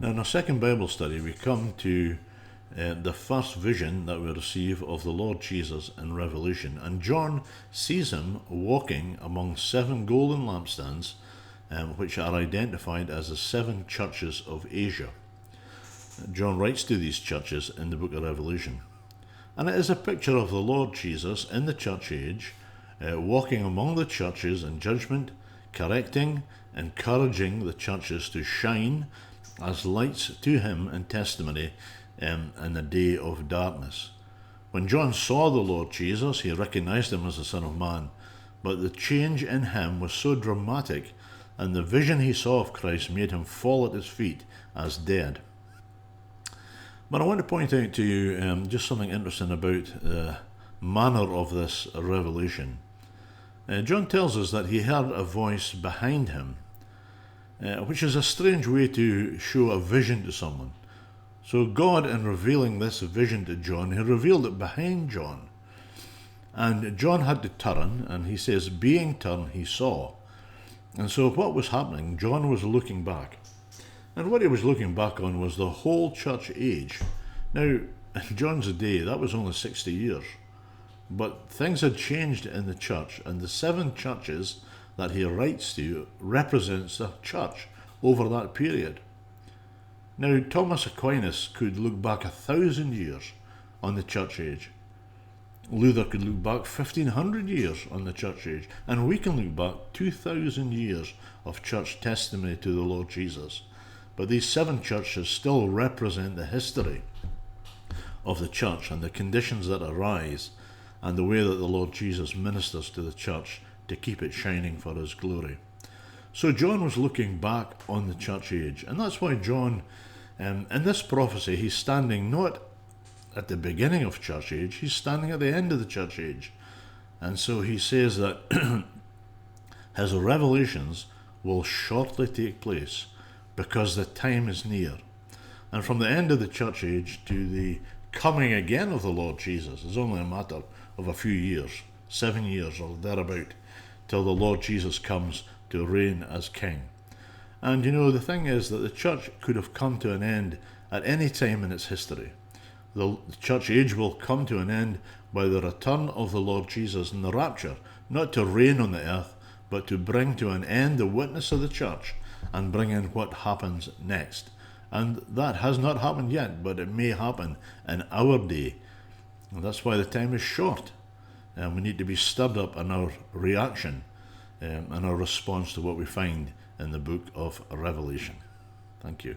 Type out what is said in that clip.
Now, in our second Bible study, we come to the first vision that we receive of the Lord Jesus in Revelation. And John sees him walking among 7 golden lampstands, which are identified as the 7 churches of Asia. John writes to these churches in the book of Revelation. And it is a picture of the Lord Jesus in the church age, walking among the churches in judgment, correcting, encouraging the churches to shine as lights to him in testimony in the day of darkness. When John saw the Lord Jesus, he recognized him as the Son of Man, but the change in him was so dramatic, and the vision he saw of Christ made him fall at his feet as dead. But I want to point out to you just something interesting about the manner of this revelation. John tells us that he heard a voice behind him, which is a strange way to show a vision to someone. So God, in revealing this vision to John, he revealed it behind John. And John had to turn, and he says, being turned, he saw. And so what was happening? John was looking back. And what he was looking back on was the whole church age. Now, in John's day, that was only 60 years. But things had changed in the church, and the 7 churches that he writes to represents the church over that period. Now, Thomas Aquinas could look back 1,000 years on the church age. Luther could look back 1,500 years on the church age, and we can look back 2,000 years of church testimony to the Lord Jesus. But these 7 churches still represent the history of the church and the conditions that arise and the way that the Lord Jesus ministers to the church to keep it shining for his glory. So John was looking back on the church age, and that's why John, in this prophecy, he's standing not at the beginning of church age, he's standing at the end of the church age. And so he says that his revelations will shortly take place because the time is near. And from the end of the church age to the coming again of the Lord Jesus is only a matter of a few years, 7 years or thereabout, till the Lord Jesus comes to reign as king. And you know, the thing is that the church could have come to an end at any time in its history. The church age will come to an end by the return of the Lord Jesus in the rapture, not to reign on the earth, but to bring to an end the witness of the church and bring in what happens next. And that has not happened yet, but it may happen in our day. And that's why the time is short. And we need to be stirred up in our reaction and our response to what we find in the book of Revelation. Thank you.